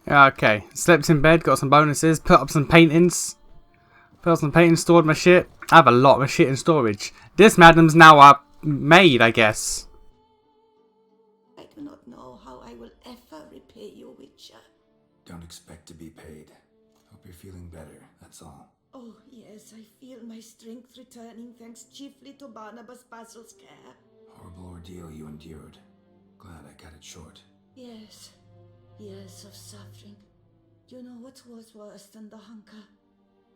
Okay, slept in bed, got some bonuses, put up some paintings. Put up some paintings, stored my shit. I have a lot of my shit in storage. This madam's now a maid, I guess. I do not know how I will ever repay you, Witcher. Don't expect to be paid. Hope you're feeling better, that's all. Oh, yes, I feel my strength returning thanks chiefly to Barnabas Basil's care. Horrible ordeal you endured. Glad I cut it short. Yes, years of suffering. You know what was worse than the hunger?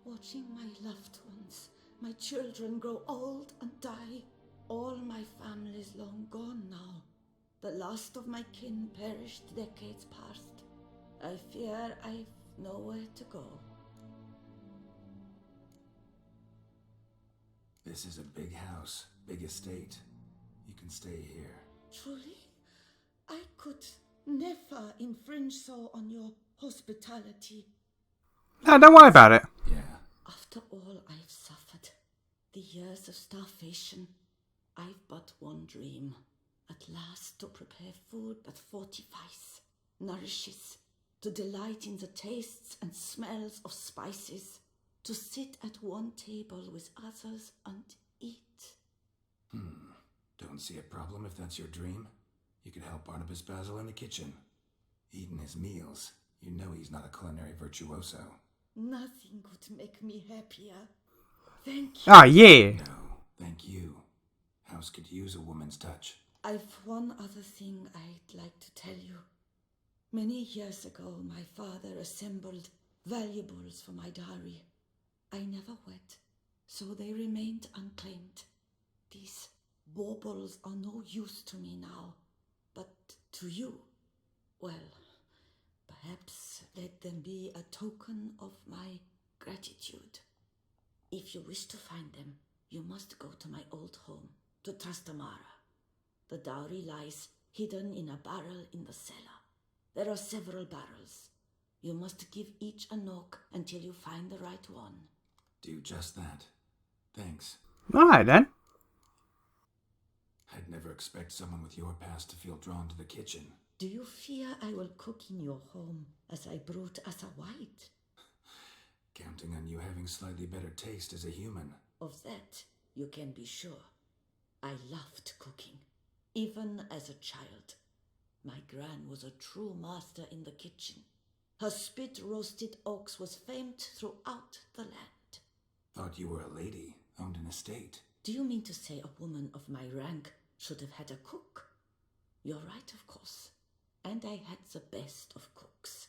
Watching my loved ones, my children grow old and die. All my family is long gone now. The last of my kin perished decades past. I fear I've nowhere to go. This is a big house, big estate. You can stay here. Truly? I could never infringe so on your hospitality. No, don't worry about it. Yeah. After all I've suffered, the years of starvation, I've but one dream. At last to prepare food that fortifies, nourishes, to delight in the tastes and smells of spices, to sit at one table with others and eat. Don't see a problem if that's your dream. You could help Barnabas Basil in the kitchen. Eating his meals. You know he's not a culinary virtuoso. Nothing could make me happier. Thank you. Ah, yeah. No, thank you. House could use a woman's touch. I've one other thing I'd like to tell you. Many years ago, my father assembled valuables for my dowry. I never wed, so they remained unclaimed. These baubles are no use to me now, but to you, well, perhaps let them be a token of my gratitude. If you wish to find them, you must go to my old home, to Trastamara. The dowry lies hidden in a barrel in the cellar. There are several barrels. You must give each a knock until you find the right one. Do just that. Thanks. Alright then. I'd never expect someone with your past to feel drawn to the kitchen. Do you fear I will cook in your home as I brewed as a white? Counting on you having slightly better taste as a human. Of that, you can be sure. I loved cooking, even as a child. My gran was a true master in the kitchen. Her spit-roasted ox was famed throughout the land. Thought you were a lady, owned an estate. Do you mean to say a woman of my rank should have had a cook? You're right, of course. And I had the best of cooks.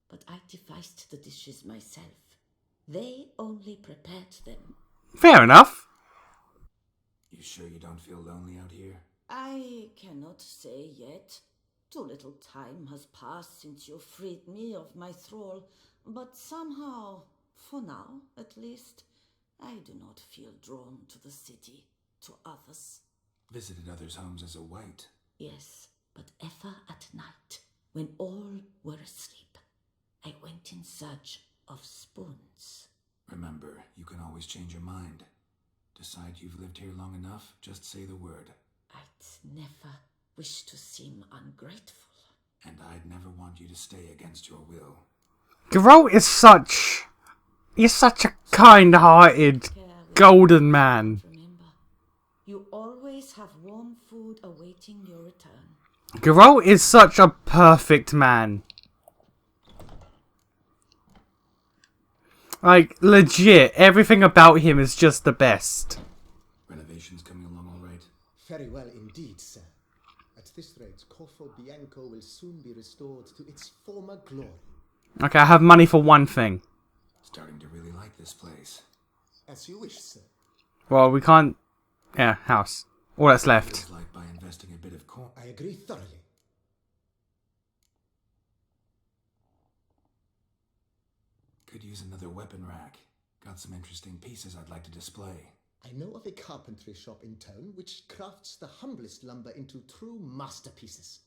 But I devised the dishes myself. They only prepared them. Fair enough. You sure you don't feel lonely out here? I cannot say yet. Too little time has passed since you freed me of my thrall, but somehow, for now at least, I do not feel drawn to the city, to others. Visited others' homes as a white. Yes, but ever at night, when all were asleep, I went in search of spoons. Remember, you can always change your mind. Decide you've lived here long enough, just say the word. I'd never wish to seem ungrateful. And I'd never want you to stay against your will. Geralt is such... He's such a kind-hearted, golden man. Remember, you always have warm food awaiting your return. Geralt is such a perfect man. Like, legit, everything about him is just the best. Renovations coming along all right? Very well indeed, sir. At this rate, Corfo Bianco will soon be restored to its former glory. Okay, I have money for one thing. Starting to really like this place. As you wish, sir. Well, we can't... Yeah, house. All that's left. Feels like by investing a bit of coin. I agree thoroughly. Could use another weapon rack. Got some interesting pieces I'd like to display. I know of a carpentry shop in town which crafts the humblest lumber into true masterpieces.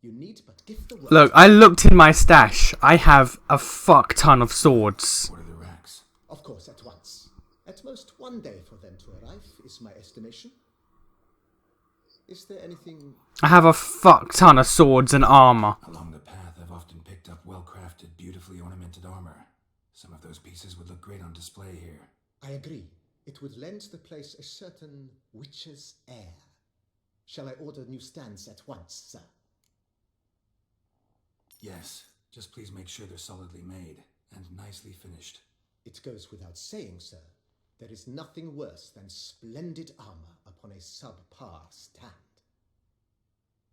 You need but give the word. Look, I looked in my stash. I have a fuck ton of swords. What are the racks? Of course, at once. At most 1 day for them to arrive, is my estimation. Is there anything... I have a fuck ton of swords and armor. Along the path, I've often picked up well-crafted, beautifully ornamented armor. Some of those pieces would look great on display here. I agree. It would lend the place a certain witch's air. Shall I order new stands at once, sir? Yes, just please make sure they're solidly made and nicely finished. It goes without saying, sir. There is nothing worse than splendid armor upon a subpar stand.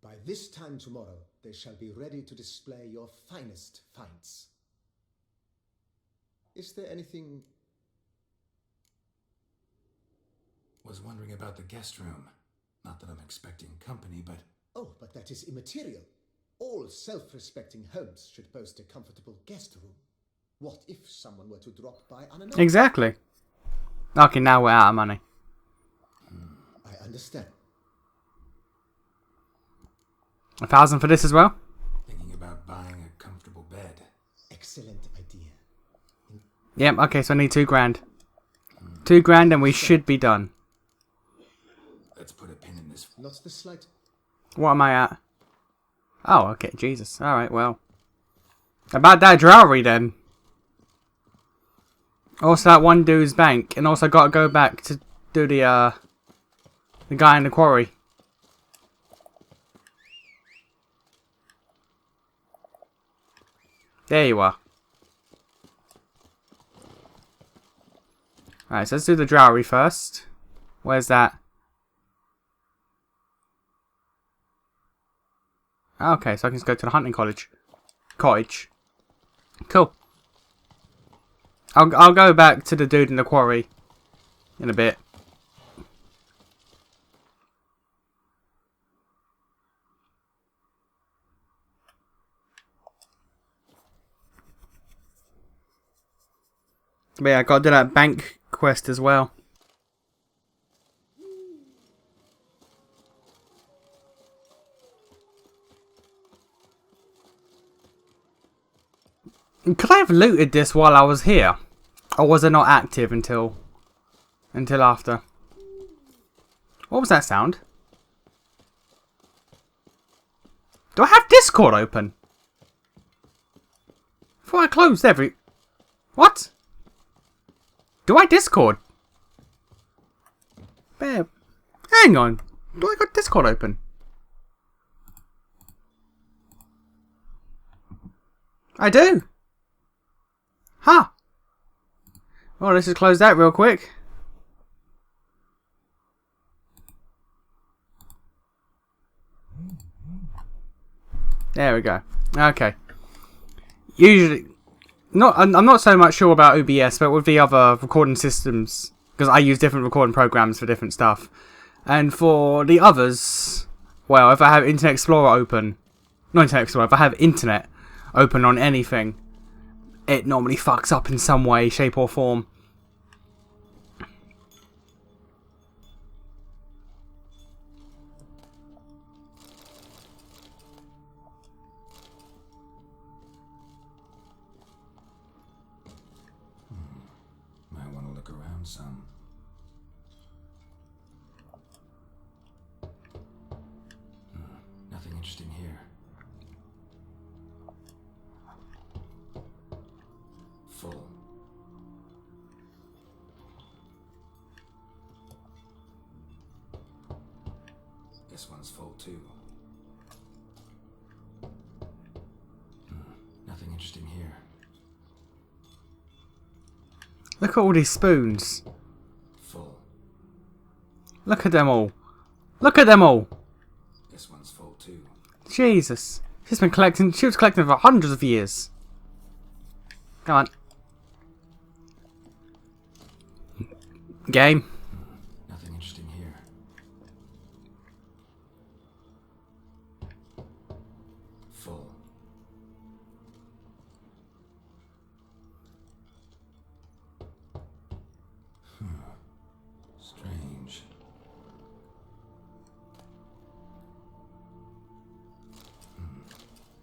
By this time tomorrow, they shall be ready to display your finest finds. Is there anything... Was wondering about the guest room. Not that I'm expecting company, but... Oh, but that is immaterial. All self-respecting homes should boast a comfortable guest room. What if someone were to drop by unannounced? Exactly. Okay, now we're out of money. I understand. 1,000 for this as well? Thinking about buying a comfortable bed. Excellent idea. Yep, okay, so I need 2 grand. 2 grand and we should be done. Let's put a pin in this. Not the slight... What am I at? Oh, okay, Jesus. Alright, well. About that jewelry then. Also that one dude's bank. And also got to go back to do the guy in the quarry. There you are. Alright, so let's do the jewelry first. Where's that? Okay, so I can just go to the hunting cottage. Cool. I'll go back to the dude in the quarry in a bit. But yeah, I gotta do that bank quest as well. Could I have looted this while I was here? Or was it not active until after? What was that sound? Do I have Discord open? I thought I closed every... What? Do I Discord? Babe, hang on. Do I got Discord open? I do. Huh. Well, let's just close that real quick. There we go. Okay. Usually, I'm not so much sure about OBS, but with the other recording systems, because I use different recording programs for different stuff. And for the others, well, if I have Internet Explorer open, not Internet Explorer, if I have Internet open on anything, it normally fucks up in some way, shape or form. Might want to look around some. Nothing interesting here. Full. This one's full too. Nothing interesting here. Look at all these spoons. Full. Look at them all. Look at them all. This one's full too. Jesus. She was collecting for hundreds of years. Come on. Game. Nothing interesting here. Full. Strange.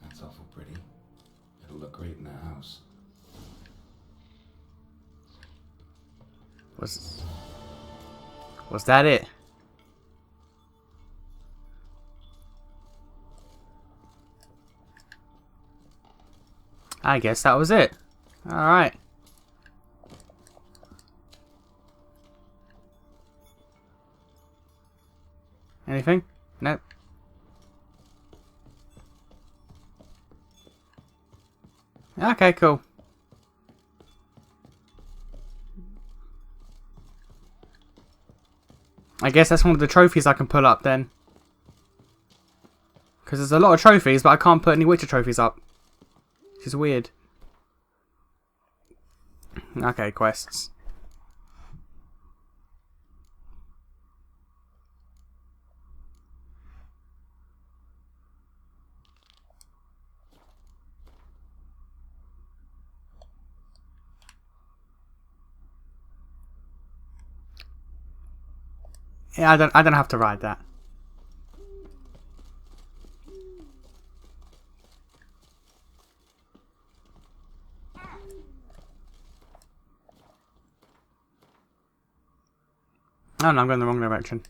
That's awful pretty. It'll look great in the house. Was that it? I guess that was it. Alright. Anything? Nope. Okay, cool. I guess that's one of the trophies I can pull up then. Because there's a lot of trophies, but I can't put any Witcher trophies up. Which is weird. Okay, quests. Yeah, I don't have to ride that. Oh no, I'm going the wrong direction.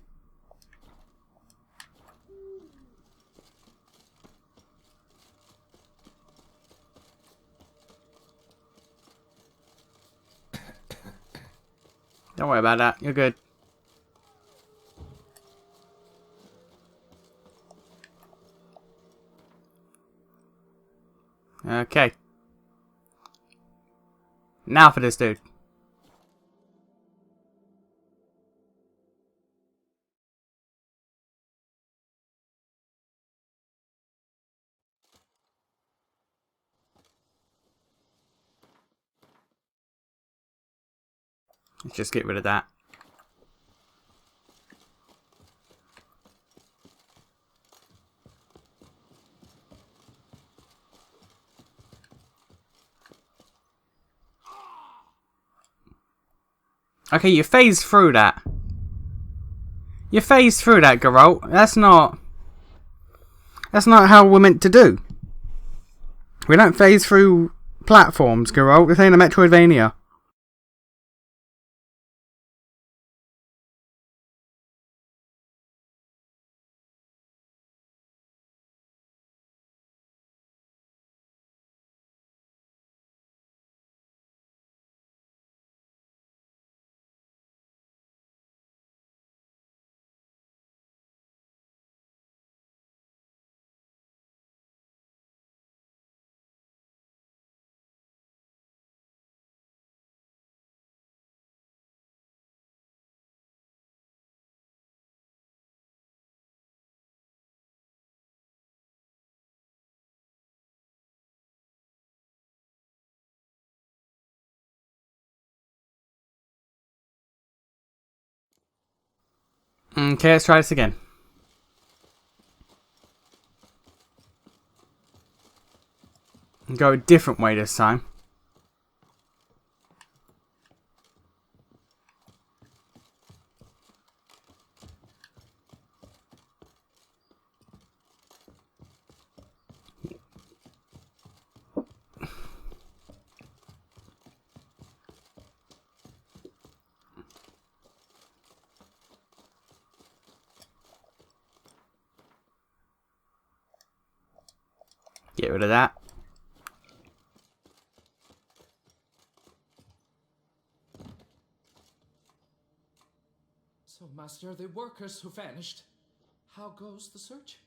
Don't worry about that, you're good. Okay. Now for this dude. Let's just get rid of that. Okay, you phased through that. You phased through that, Geralt. That's not how we're meant to do. We don't phase through platforms, Geralt. This ain't a Metroidvania. Okay, let's try this again. Go a different way this time. Get rid of that. So, Master, the workers who vanished, how goes the search?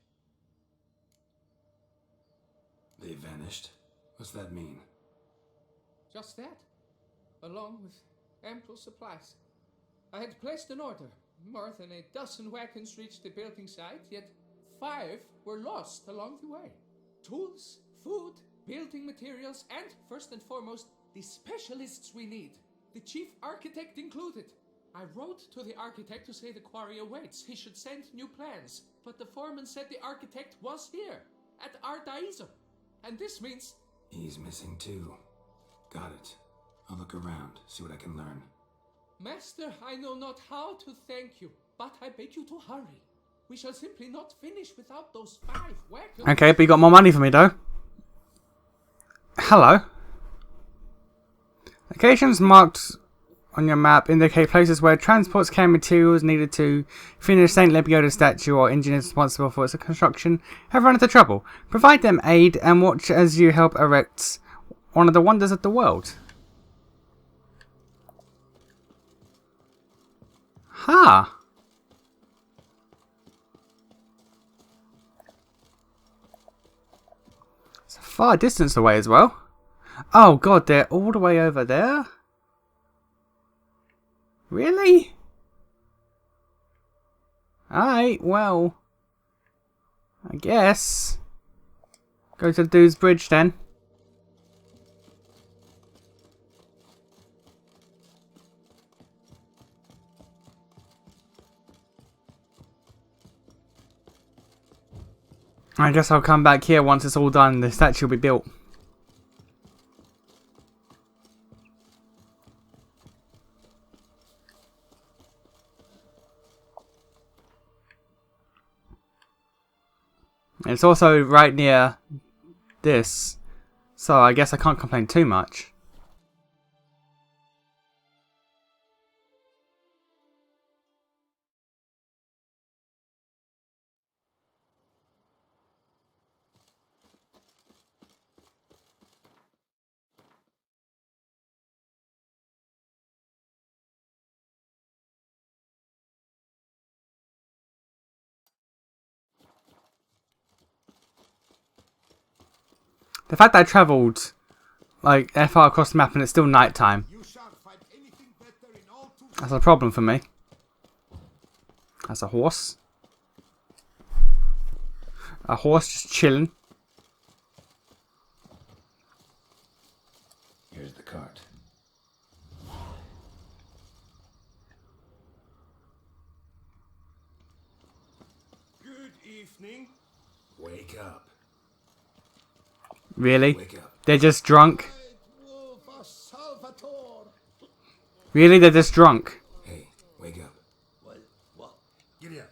They vanished? What's that mean? Just that, along with ample supplies. I had placed an order. More than a dozen wagons reached the building site, yet 5 were lost along the way. Tools, food, building materials, and, first and foremost, the specialists we need, the chief architect included. I wrote to the architect to say the quarry awaits. He should send new plans. But the foreman said the architect was here, at Ardaizo. And this means... He's missing too. Got it. I'll look around, see what I can learn. Master, I know not how to thank you, but I beg you to hurry. We shall simply not finish without those 5 wagons. Okay, but you got more money for me though. Hello. Locations marked on your map indicate places where transports carrying materials needed to finish Saint Lebioda's statue or engineers responsible for its construction have run into trouble. Provide them aid and watch as you help erect one of the wonders of the world. Huh. It's a far distance away as well. Oh god, they're all the way over there? Really? Alright, well, I guess. Go to the dude's bridge then. I guess I'll come back here once it's all done. The statue will be built. It's also right near this, so I guess I can't complain too much. The fact that I travelled like that far across the map and it's still nighttime, that's a problem for me. That's a horse. A horse just chilling. Here's the cart. Good evening. Wake up. Really? Wake up. They're just drunk? Wolf Salvatore. Really? They're just drunk? Hey, wake up. What? Get up.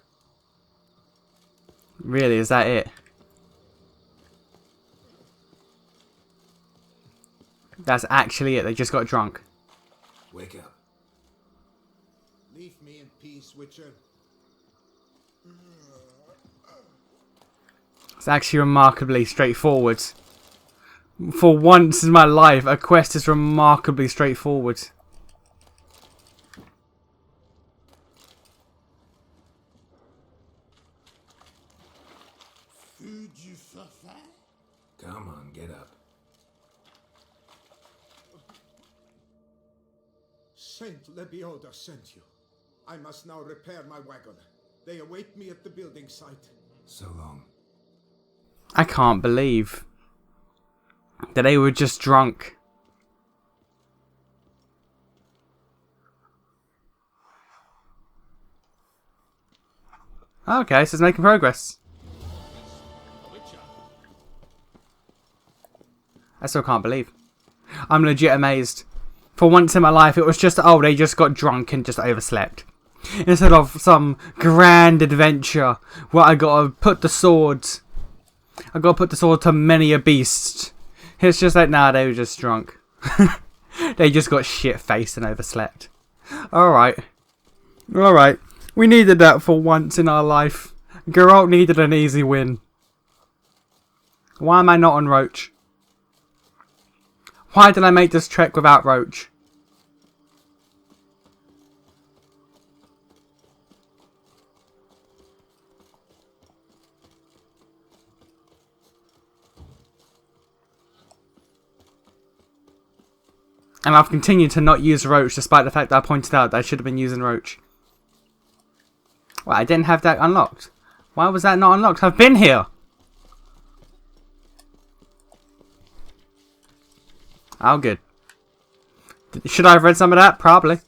Really? Is that it? That's actually it. They just got drunk. Wake up. Leave me in peace, Witcher. It's actually remarkably straightforward. For once in my life, a quest is remarkably straightforward. Food you suffer? Come on, get up. Saint Lebioda sent you. I must now repair my wagon. They await me at the building site. So long. I can't believe that they were just drunk. Okay, so it's making progress. I still can't believe. I'm legit amazed. For once in my life, it was just, oh, they just got drunk and just overslept. Instead of some grand adventure where I gotta put the sword to many a beast. It's just like, nah, they were just drunk. They just got shit-faced and overslept. Alright. Alright. We needed that for once in our life. Geralt needed an easy win. Why am I not on Roach? Why did I make this trek without Roach? And I've continued to not use Roach despite the fact that I pointed out that I should have been using Roach. Well, I didn't have that unlocked. Why was that not unlocked? I've been here! Oh, good. Should I have read some of that? Probably.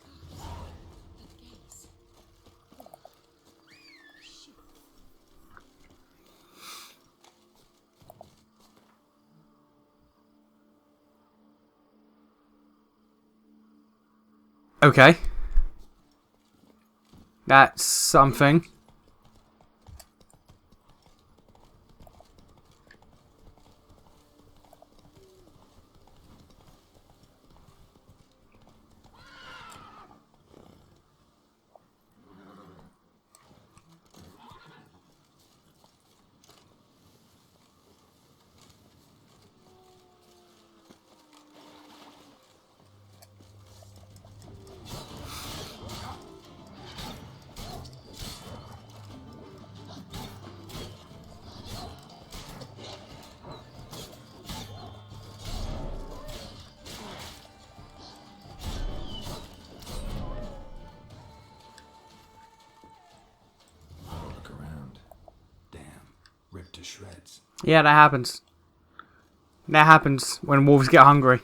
Okay. That's something. to shreds. Yeah, that happens. That happens when wolves get hungry.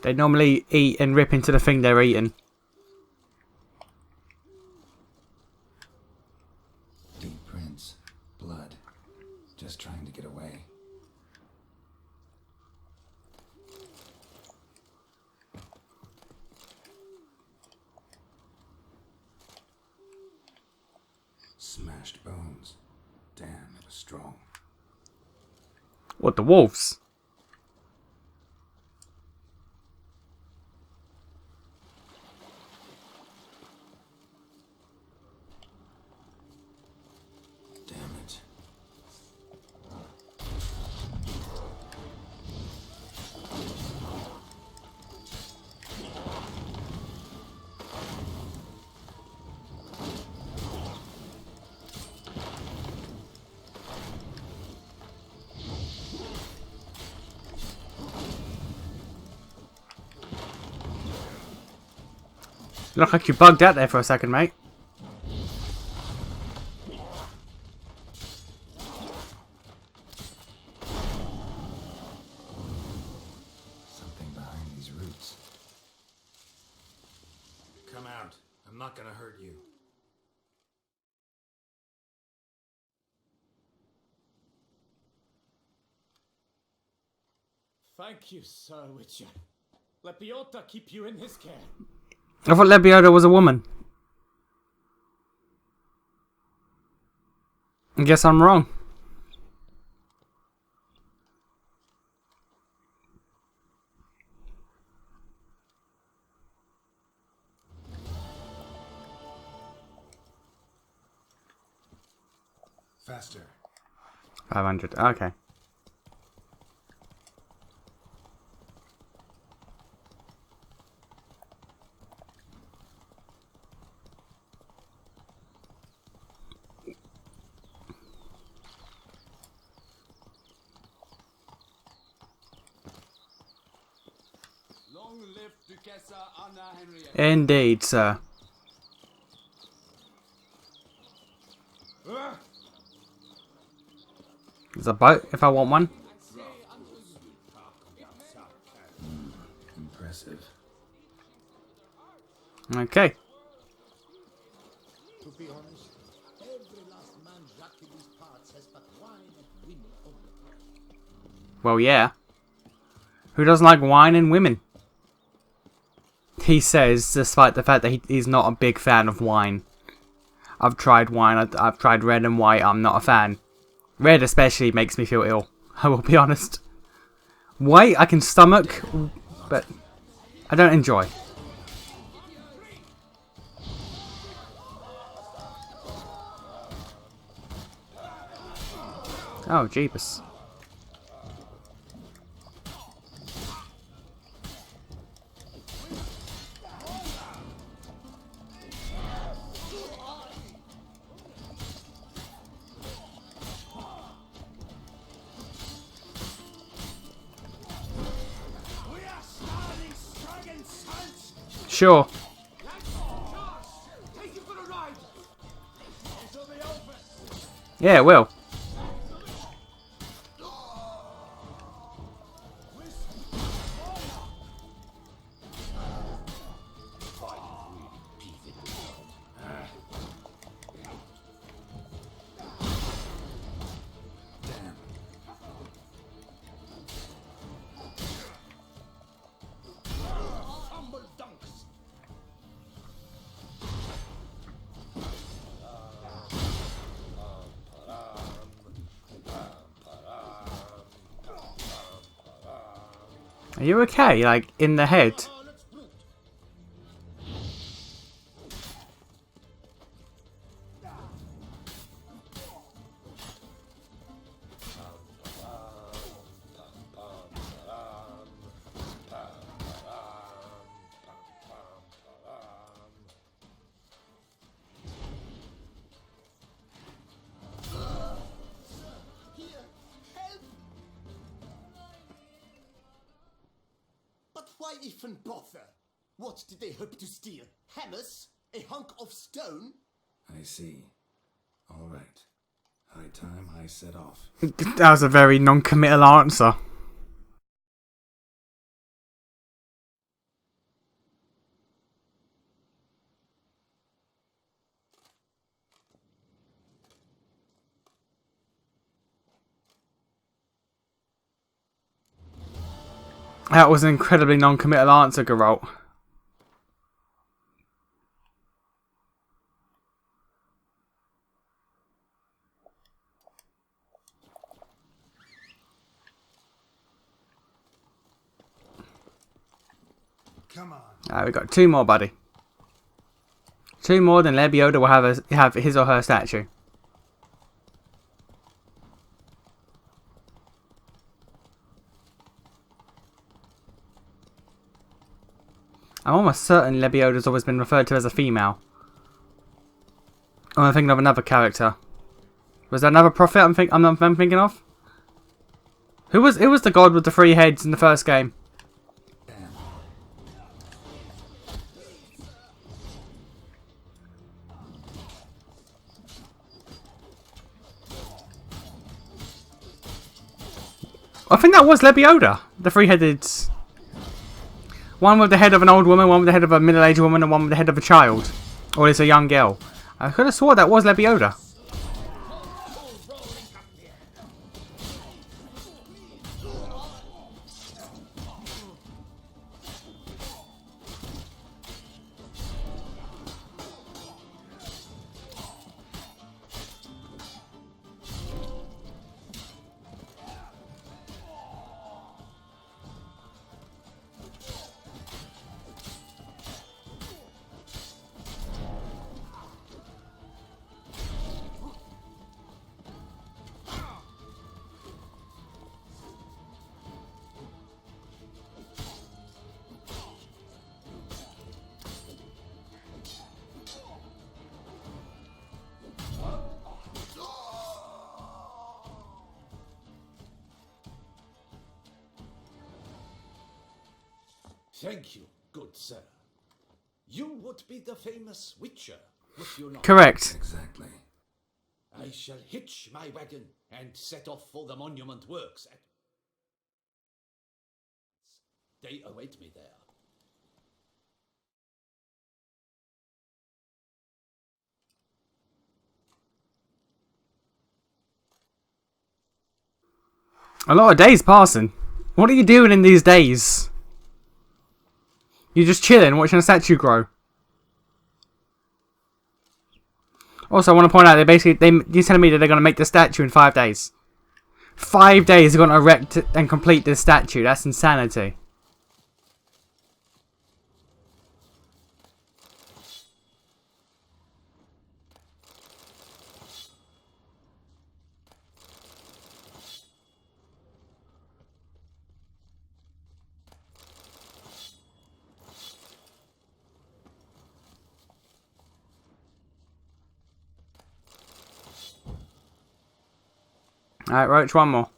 They normally eat and rip into the thing they're eating. Deep prints. Blood. Just trying to get away. Smashed bones. Damn, it was strong. What, the wolves? Damn it. Look like you bugged out there for a second, mate. Something behind these roots. Come out. I'm not gonna hurt you. Thank you, Sir Witcher. Let Biota keep you in his care. I thought Lebioda was a woman. I guess I'm wrong. Faster. 500. Okay. Long live Duchessa Anna Henrietta. Indeed, sir. There's a boat if I want one. Impressive. Okay. To be honest, every last man Jacques in these parts has but wine and women only. Well, yeah. Who doesn't like wine and women? He says, despite the fact that he's not a big fan of wine. I've tried wine. I've tried red and white. I'm not a fan. Red especially makes me feel ill. I will be honest. White I can stomach, but I don't enjoy. Oh, jeepers. Sure. Yeah, it will. Damn. Humble dunks. Are you okay? Like, in the head? But why even bother? What did they hope to steal? Hammers? A hunk of stone? I see. All right. High time I set off. That was a very non-committal answer. That was an incredibly non-committal answer, Geralt. Come on. Alright, we got 2 more, buddy. 2 more, then Lebioda will have his or her statue. I'm almost certain Lebioda's always been referred to as a female. Oh, I'm thinking of another character. Was there another prophet I'm thinking of? Who was the god with the 3 heads in the first game? I think that was Lebioda. The 3-headed. One with the head of an old woman, one with the head of a middle-aged woman, and one with the head of a child. Or it's a young girl. I could have swore that was Lebioda. Thank you, good sir. You would be the famous Witcher, would you not? Correct. Exactly. I shall hitch my wagon and set off for the monument works. They await me there. A lot of days passing. What are you doing in these days? You're just chilling, watching a statue grow. Also, I want to point out, you're telling me that they're going to make the statue in 5 days. 5 days they're going to erect and complete this statue. That's insanity. Alright, Roach, one more.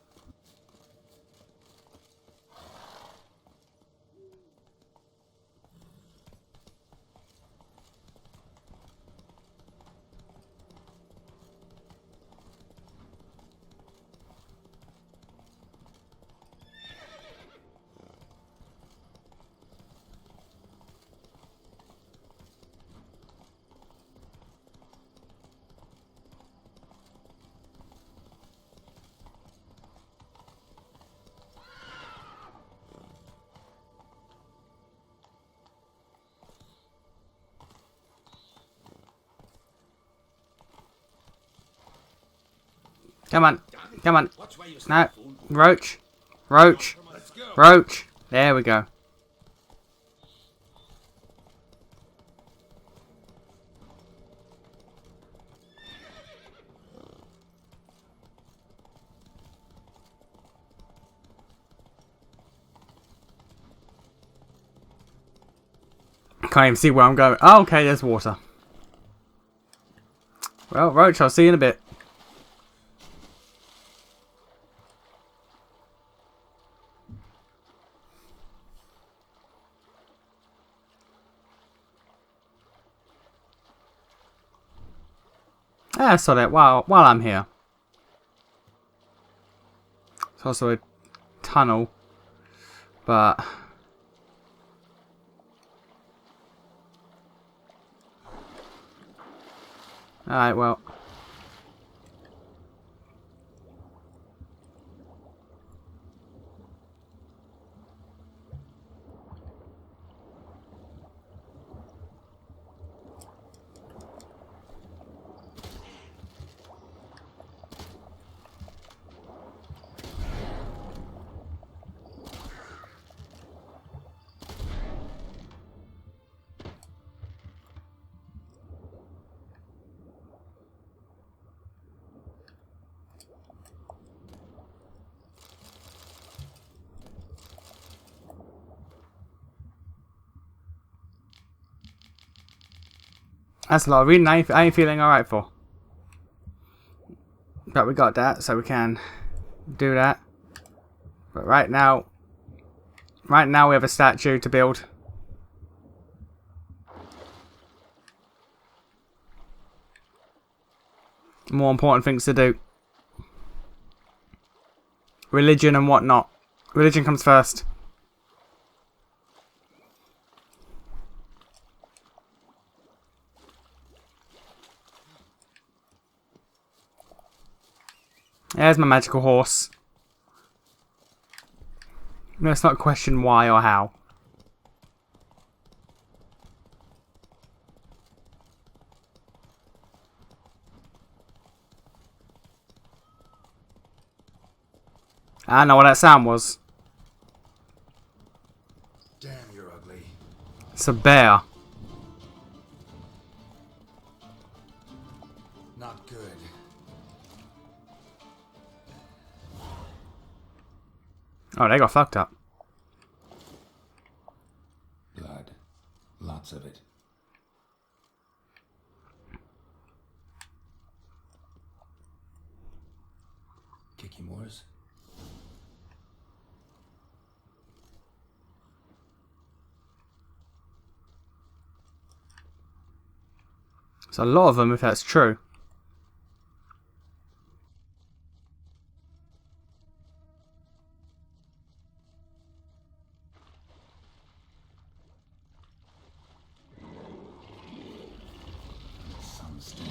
Come on. Come on. No. Roach. Roach. Roach. There we go. Can't even see where I'm going. Oh, okay, there's water. Well, Roach, I'll see you in a bit. I saw that while I'm here. It's also a tunnel. But... Alright, well. That's a lot of reading I ain't feeling alright for. But we got that, so we can do that. But right now we have a statue to build. More important things to do. Religion and whatnot. Religion comes first. There's my magical horse. Let's not question why or how. I know what that sound was. Damn, you're ugly. It's a bear. Not good. Oh, they got fucked up. Blood. Lots of it. Kicky Moores? It's a lot of them if that's true. Some stench.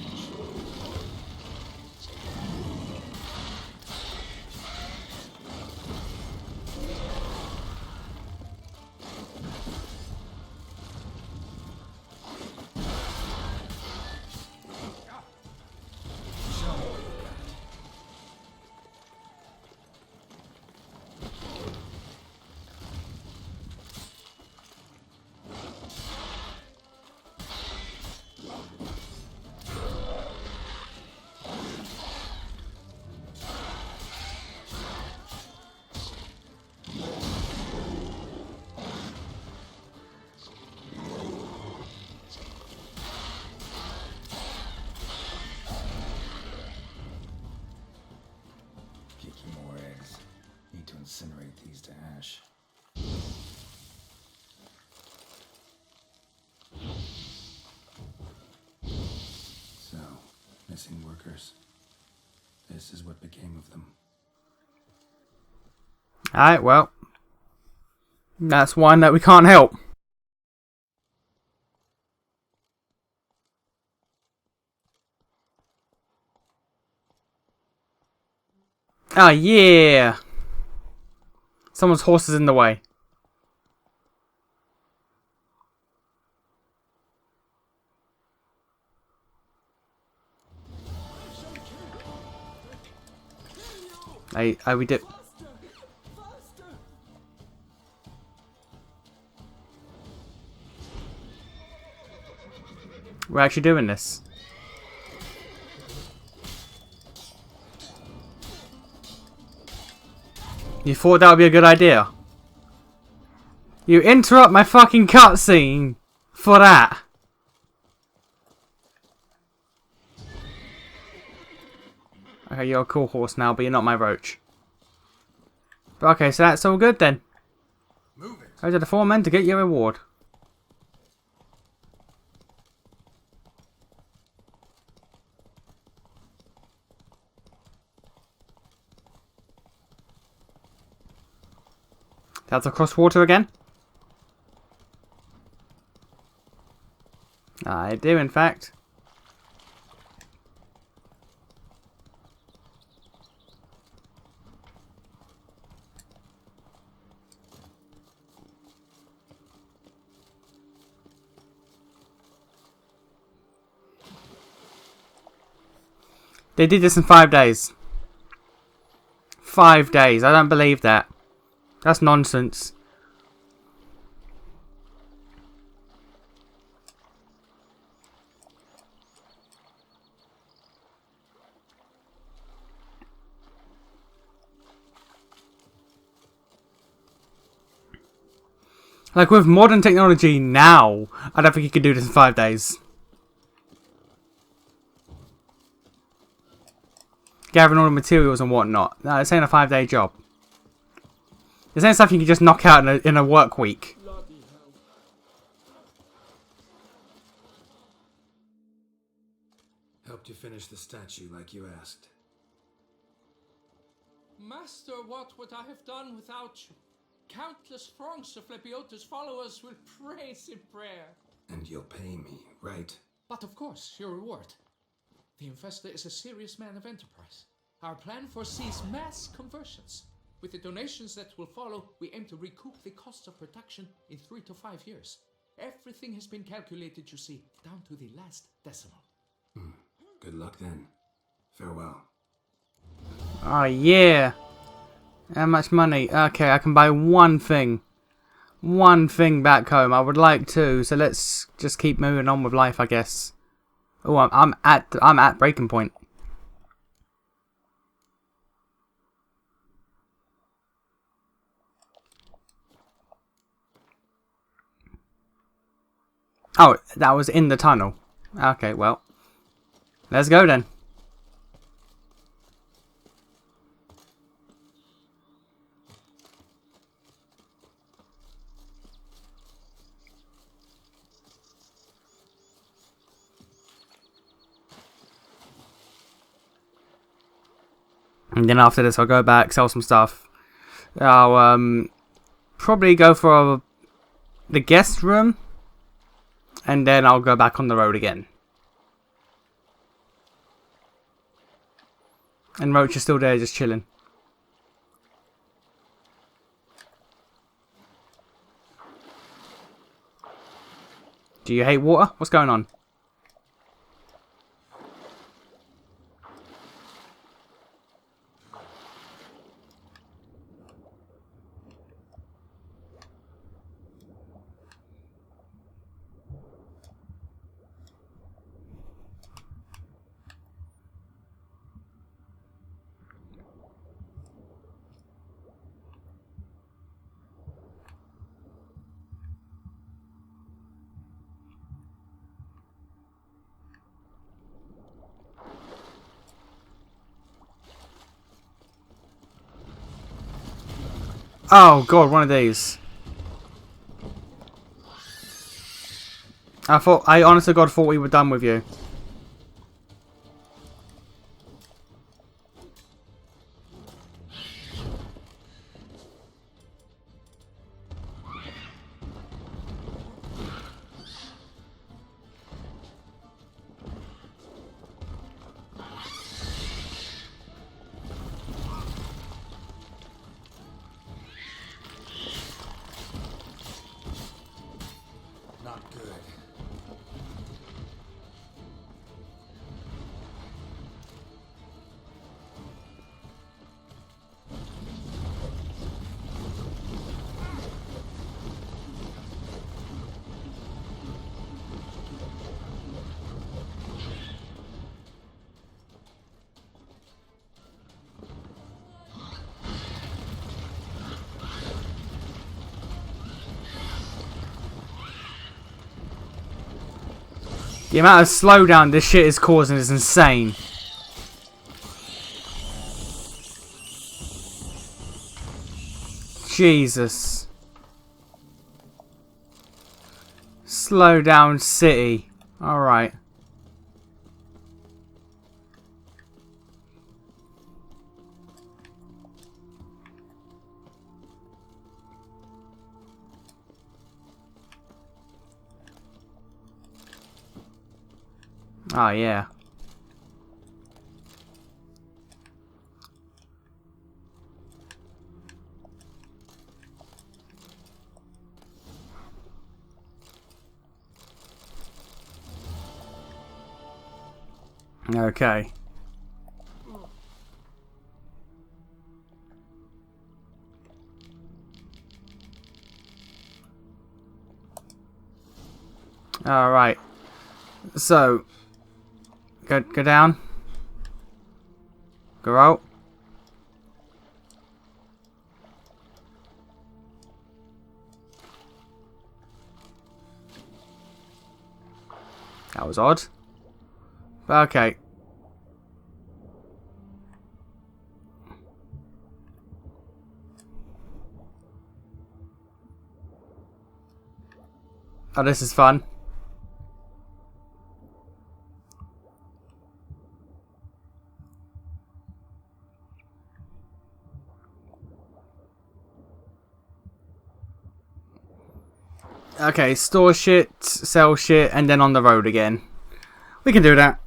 Kicky more eggs. Need to incinerate these to ash. So, missing workers. This is what became of them. Alright, well. That's one that we can't help. Oh, yeah. Someone's horse is in the way. We did. We're actually doing this. You thought that would be a good idea? You interrupt my fucking cutscene for that. Okay, you're a cool horse now, but you're not my roach. But okay, so that's all good then. Move it! Go to the 4 men to get your reward. That's across water again? I do, in fact. They did this in 5 days. 5 days. I don't believe that. That's nonsense. Like, with modern technology now, I don't think you could do this in 5 days. Gathering all the materials and whatnot. No, this ain't a 5-day job. This ain't something you can just knock out in a work week. Helped you finish the statue like you asked. Master, what would I have done without you? Countless throngs of Lepiota's followers will praise in prayer. And you'll pay me, right? But of course, your reward. The investor is a serious man of enterprise. Our plan foresees mass conversions. With the donations that will follow, we aim to recoup the cost of production in 3 to 5 years. Everything has been calculated, you see, down to the last decimal. Good luck then. Farewell. Oh, yeah. How much money? Okay, I can buy one thing. One thing back home. I would like to, so let's just keep moving on with life, I guess. Oh, I'm at breaking point. Oh, that was in the tunnel. Okay, well. Let's go then. And then after this, I'll go back, sell some stuff. I'll probably go for the guest room. And then I'll go back on the road again. And Roach is still there, just chilling. Do you hate water? What's going on? Oh god, one of these. I honestly God thought we were done with you. Not good. The amount of slowdown this shit is causing is insane. Jesus. Slow down city. Alright. Oh, yeah. Okay. Alright. So, go down. Go out. That was odd. But okay. Oh, this is fun. Okay, store shit, sell shit, and then on the road again. We can do that.